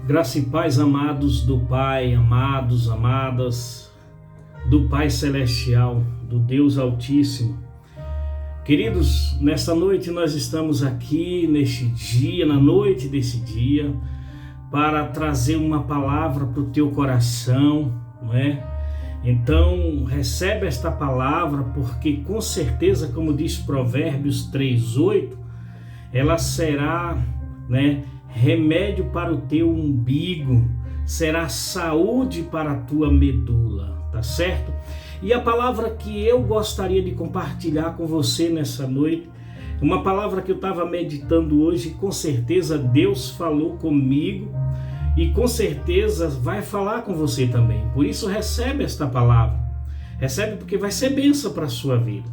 Graça e paz, amados do Pai, amados, amadas do Pai Celestial, do Deus Altíssimo. Queridos, nesta noite nós estamos aqui, neste dia, na noite desse dia, para trazer uma palavra para o teu coração, não é? Então, recebe esta palavra, porque com certeza, como diz Provérbios 3:8, ela será, remédio para o teu umbigo, será saúde para a tua medula, tá certo? E a palavra que eu gostaria de compartilhar com você nessa noite, uma palavra que eu estava meditando hoje, com certeza Deus falou comigo e com certeza vai falar com você também. Por isso recebe esta palavra, recebe porque vai ser bênção para a sua vida.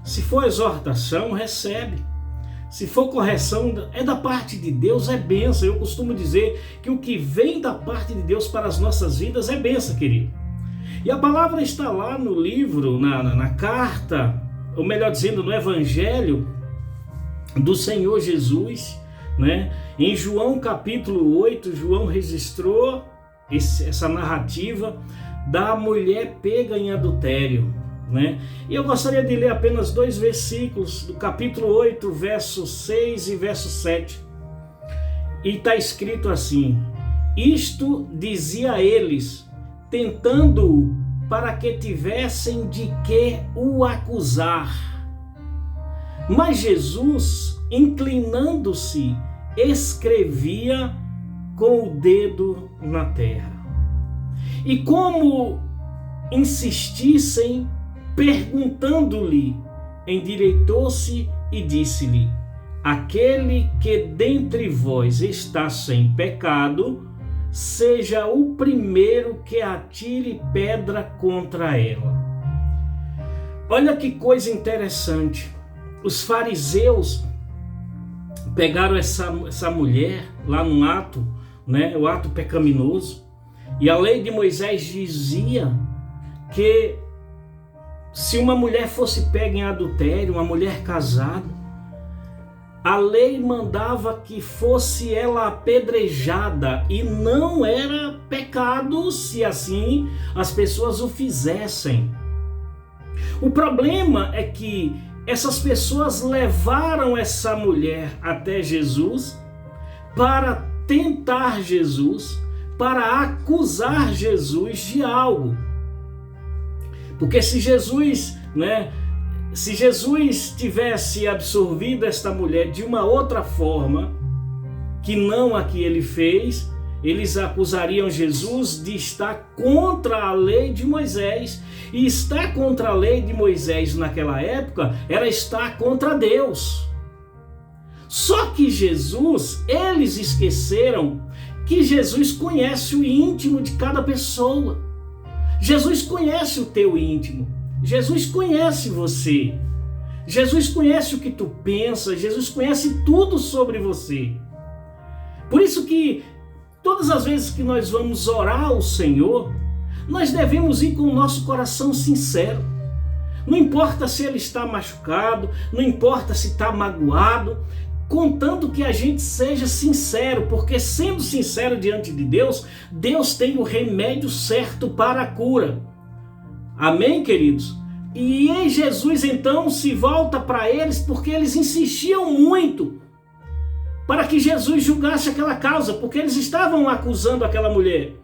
Se for exortação, recebe. Se for correção, é da parte de Deus, é bênção. Eu costumo dizer que o que vem da parte de Deus para as nossas vidas é bênção, querido. E a palavra está lá no livro, na carta, ou melhor dizendo, no Evangelho do Senhor Jesus, Em João capítulo 8, João registrou essa narrativa da mulher pega em adultério. E eu gostaria de ler apenas 2 versículos do capítulo 8, verso 6 e verso 7. E está escrito assim: isto dizia a eles, tentando-o para que tivessem de que o acusar. Mas Jesus, inclinando-se, escrevia com o dedo na terra. E como insistissem, perguntando-lhe, endireitou-se e disse-lhe: aquele que dentre vós está sem pecado, seja o primeiro que atire pedra contra ela. Olha que coisa interessante. Os fariseus pegaram essa mulher lá num ato, o ato pecaminoso, e a lei de Moisés dizia que se uma mulher fosse pega em adultério, uma mulher casada, a lei mandava que fosse ela apedrejada, e não era pecado se assim as pessoas o fizessem. O problema é que essas pessoas levaram essa mulher até Jesus para tentar Jesus, para acusar Jesus de algo. Porque se Jesus tivesse absorvido esta mulher de uma outra forma, que não a que ele fez, eles acusariam Jesus de estar contra a lei de Moisés. E estar contra a lei de Moisés naquela época era estar contra Deus. Só que eles esqueceram que Jesus conhece o íntimo de cada pessoa. Jesus conhece o teu íntimo. Jesus conhece você. Jesus conhece o que tu pensa. Jesus conhece tudo sobre você. Por isso que todas as vezes que nós vamos orar ao Senhor, nós devemos ir com o nosso coração sincero. Não importa se ele está machucado, não importa se está magoado, contanto que a gente seja sincero, porque sendo sincero diante de Deus, Deus tem o remédio certo para a cura. Amém, queridos? E Jesus então se volta para eles, porque eles insistiam muito para que Jesus julgasse aquela causa, porque eles estavam acusando aquela mulher.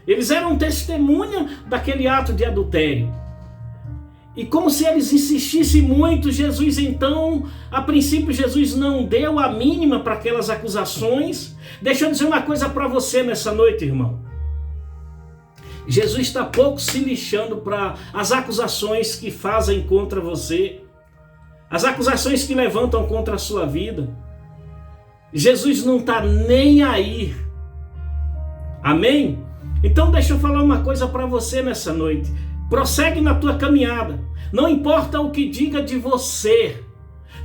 Eles eram testemunha daquele ato de adultério. E como se eles insistissem muito, Jesus então, a princípio Jesus não deu a mínima para aquelas acusações. Deixa eu dizer uma coisa para você nessa noite, irmão. Jesus está pouco se lixando para as acusações que fazem contra você, as acusações que levantam contra a sua vida. Jesus não está nem aí. Amém? Então deixa eu falar uma coisa para você nessa noite. Prossegue na tua caminhada. Não importa o que diga de você.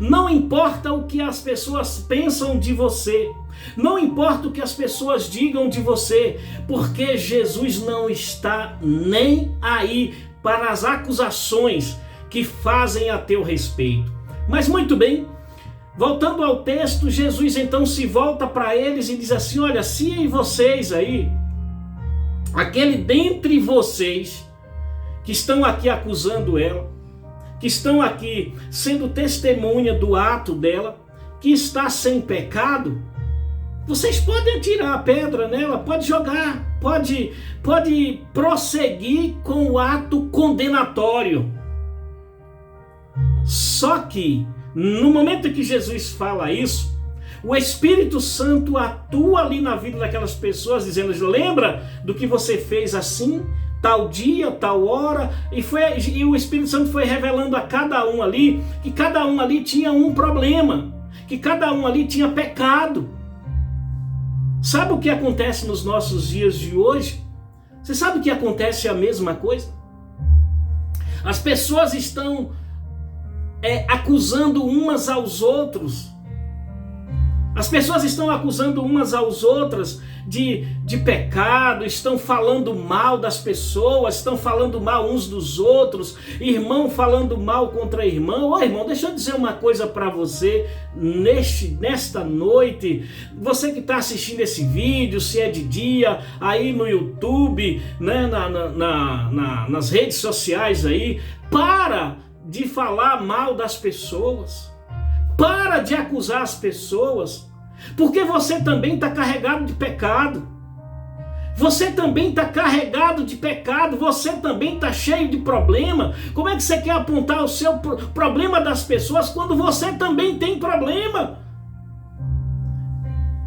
Não importa o que as pessoas pensam de você. Não importa o que as pessoas digam de você. Porque Jesus não está nem aí para as acusações que fazem a teu respeito. Mas muito bem, Voltando ao texto, Jesus então se volta para eles e diz assim: olha, se em vocês aí, aquele dentre vocês que estão aqui acusando ela, que estão aqui sendo testemunha do ato dela, que está sem pecado, vocês podem atirar a pedra nela, pode jogar, pode prosseguir com o ato condenatório. Só que, no momento em que Jesus fala isso, o Espírito Santo atua ali na vida daquelas pessoas, dizendo: lembra do que você fez assim, tal dia, tal hora, e o Espírito Santo foi revelando a cada um ali, que cada um ali tinha um problema, que cada um ali tinha pecado. Sabe o que acontece nos nossos dias de hoje? Você sabe que acontece a mesma coisa? As pessoas estão acusando umas aos outros. As pessoas estão acusando umas às outras de pecado, estão falando mal das pessoas, estão falando mal uns dos outros, irmão falando mal contra irmão. Ô irmão, deixa eu dizer uma coisa para você nesta noite, você que está assistindo esse vídeo, se é de dia, aí no YouTube, né, nas redes sociais aí, para de falar mal das pessoas, para de acusar as pessoas, porque você também está carregado de pecado, você também está carregado de pecado, você também está cheio de problema. Como é que você quer apontar o seu problema das pessoas quando você também tem problema?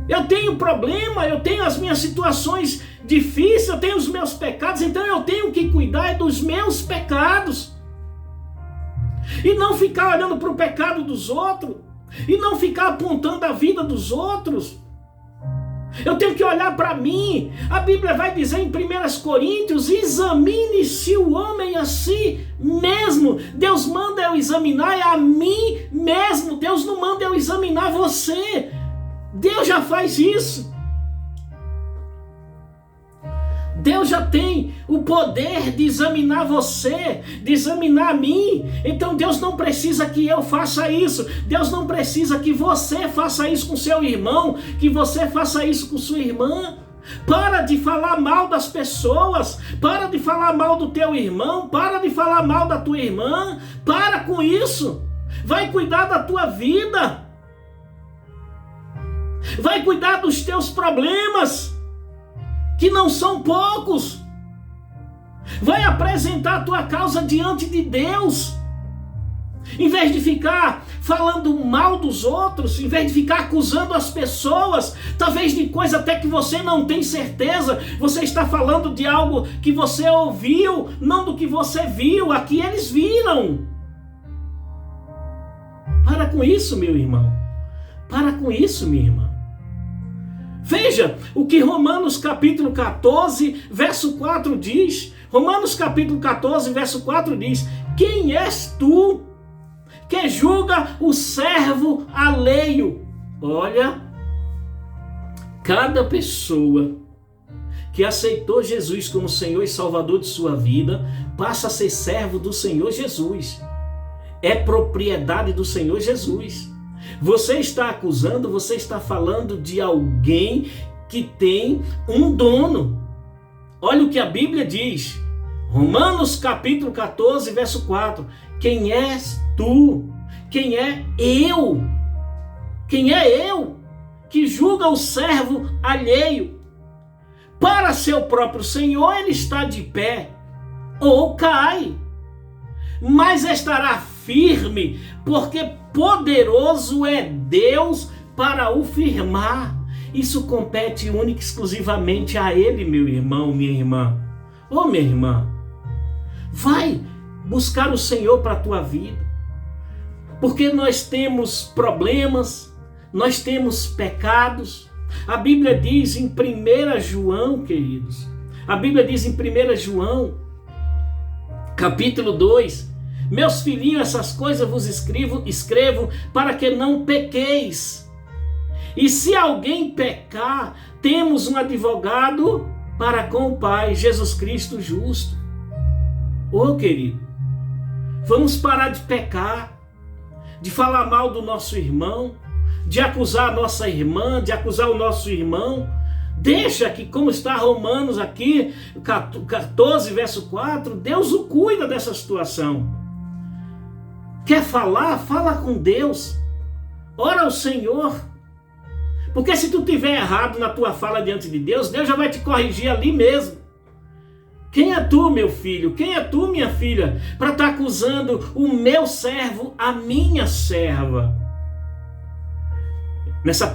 Eu tenho problema, eu tenho as minhas situações difíceis, eu tenho os meus pecados, então eu tenho que cuidar dos meus pecados. E não ficar olhando para o pecado dos outros, e não ficar apontando a vida dos outros. Eu tenho que olhar para mim. A Bíblia vai dizer em 1 Coríntios: examine-se o homem a si mesmo. Deus manda eu examinar a mim mesmo. Deus não manda eu examinar você. Deus já faz isso. Deus já tem o poder de examinar você, de examinar a mim. Então Deus não precisa que eu faça isso. Deus não precisa que você faça isso com seu irmão, que você faça isso com sua irmã. Para de falar mal das pessoas, para de falar mal do teu irmão, para de falar mal da tua irmã. Para com isso. Vai cuidar da tua vida. Vai cuidar dos teus problemas, que não são poucos. Vai apresentar a tua causa diante de Deus. Em vez de ficar falando mal dos outros, em vez de ficar acusando as pessoas, talvez de coisa até que você não tem certeza, você está falando de algo que você ouviu, não do que você viu, aqui eles viram. Para com isso, meu irmão. Para com isso, minha irmã. Veja o que Romanos capítulo 14, verso 4 diz. Romanos capítulo 14, verso 4 diz: quem és tu que julga o servo alheio? Olha, cada pessoa que aceitou Jesus como Senhor e Salvador de sua vida passa a ser servo do Senhor Jesus. É propriedade do Senhor Jesus. Você está acusando, você está falando de alguém que tem um dono. Olha o que a Bíblia diz. Romanos capítulo 14, verso 4. Quem és tu? Quem é eu? Quem é eu que julga o servo alheio? Para seu próprio Senhor ele está de pé ou cai, mas estará firme, porque poderoso é Deus para o firmar. Isso compete única e exclusivamente a Ele, meu irmão, minha irmã. Ô minha irmã, vai buscar o Senhor para a tua vida, porque nós temos problemas, nós temos pecados. A Bíblia diz em 1 João, queridos, a Bíblia diz em 1 João, capítulo 2, meus filhinhos, essas coisas vos escrevo para que não pequeis. E se alguém pecar, temos um advogado para com o Pai, Jesus Cristo justo. Ô querido, vamos parar de pecar, de falar mal do nosso irmão, de acusar a nossa irmã, de acusar o nosso irmão. Deixa que, como está Romanos aqui, 14, verso 4, Deus o cuida dessa situação. Quer falar? Fala com Deus. Ora ao Senhor. Porque se tu tiver errado na tua fala diante de Deus, Deus já vai te corrigir ali mesmo. Quem é tu, meu filho? Quem é tu, minha filha, para estar acusando o meu servo, a minha serva? Nessa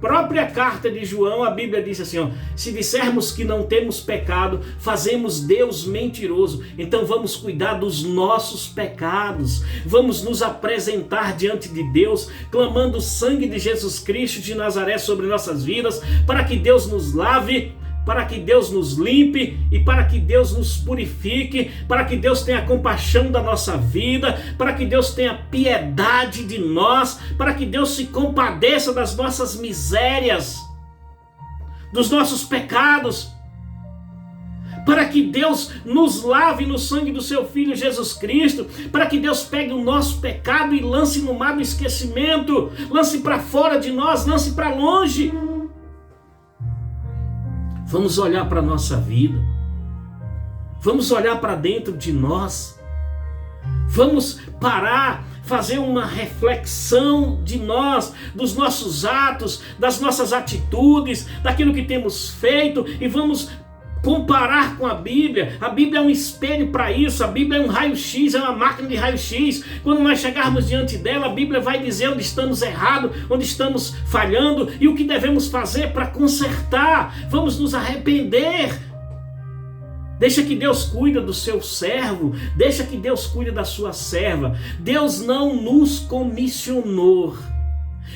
própria carta de João, a Bíblia diz assim, se dissermos que não temos pecado, fazemos Deus mentiroso. Então vamos cuidar dos nossos pecados, vamos nos apresentar diante de Deus, clamando o sangue de Jesus Cristo de Nazaré sobre nossas vidas, para que Deus nos lave, para que Deus nos limpe e para que Deus nos purifique, para que Deus tenha compaixão da nossa vida, para que Deus tenha piedade de nós, para que Deus se compadeça das nossas misérias, dos nossos pecados, para que Deus nos lave no sangue do seu Filho Jesus Cristo, para que Deus pegue o nosso pecado e lance no mar do esquecimento, lance para fora de nós, lance para longe. Vamos olhar para a nossa vida, vamos olhar para dentro de nós, vamos parar, fazer uma reflexão de nós, dos nossos atos, das nossas atitudes, daquilo que temos feito e vamos comparar com a Bíblia. A Bíblia é um espelho para isso, a Bíblia é um raio-x, é uma máquina de raio-x. Quando nós chegarmos diante dela, a Bíblia vai dizer onde estamos errados, onde estamos falhando e o que devemos fazer para consertar. Vamos nos arrepender. Deixa que Deus cuida do seu servo, deixa que Deus cuida da sua serva. Deus não nos comissionou,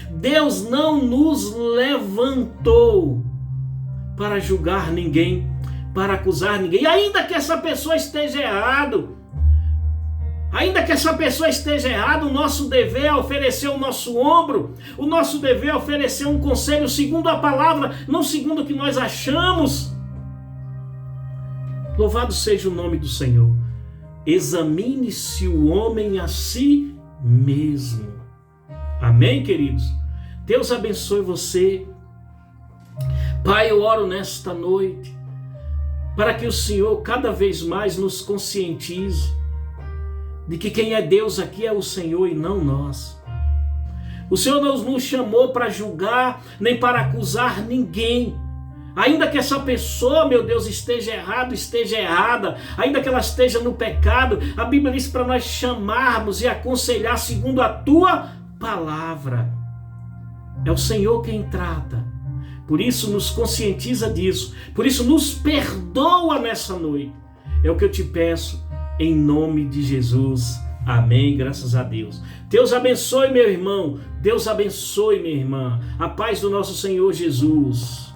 Deus não nos levantou para julgar ninguém, para acusar ninguém, ainda que essa pessoa esteja errado, o nosso dever é oferecer o nosso ombro, o nosso dever é oferecer um conselho segundo a palavra, não segundo o que nós achamos. Louvado seja o nome do Senhor. Examine-se o homem a si mesmo. Amém, queridos? Deus abençoe você. Pai, eu oro nesta noite para que o Senhor cada vez mais nos conscientize de que quem é Deus aqui é o Senhor e não nós. O Senhor não nos chamou para julgar nem para acusar ninguém. Ainda que essa pessoa, meu Deus, esteja errado, esteja errada, ainda que ela esteja no pecado, a Bíblia diz para nós chamarmos e aconselhar segundo a tua palavra. É o Senhor quem trata. Por isso nos conscientiza disso, por isso nos perdoa nessa noite. É o que eu te peço em nome de Jesus. Amém, graças a Deus. Deus abençoe meu irmão, Deus abençoe minha irmã. A paz do nosso Senhor Jesus.